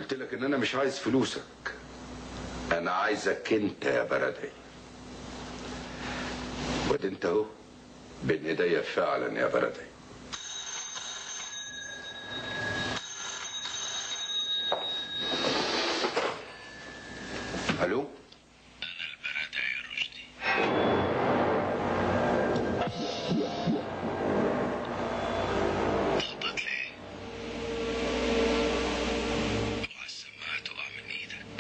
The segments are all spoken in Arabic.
قلت لك ان انا مش عايز فلوسك، انا عايزك انت يا بردعي. واد انت اهو بين ايديا فعلا يا بردعي. الو، انا البردعي يا رشدي. ضغطت ليه؟ اوعى السماعه تقع من ايدك.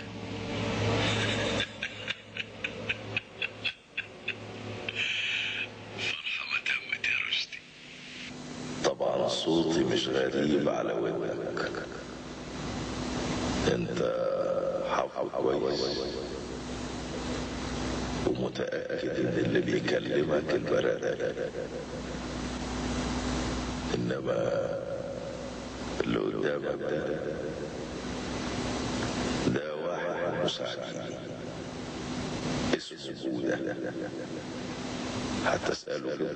فرحه ما تمت يا رشدي. طبعا صوتي مش غريب على ودنك، انت حافظ كويس ومتأكد ان اللي بيكلمك البردعي، انما اللي قدامك ده واحد مساعد اسمه بودة. هتسأله كده،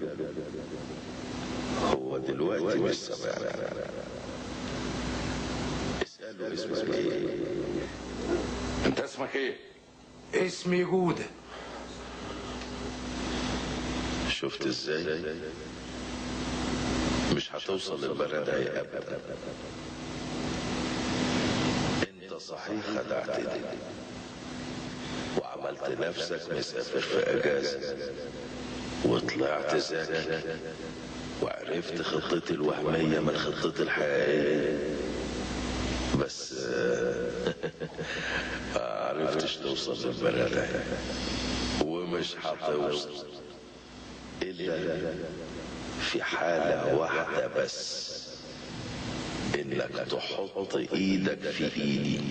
هو دلوقتي مش سامعنا. اسأله اسمك ايه؟ انت اسمك ايه؟ اسمي جودة. شفت ازاي؟ مش هتوصل للبردعي ابدا. انت صحيح خدعتني وعملت نفسك مسافر في اجازة وطلعت ذكي وعرفت خطتي الوهمية من خطتي الحقيقية، بس معرفتش توصل للبردعي ومش هتوصل إلا في حالة واحدة بس، إنك تحط إيدك في إيدي.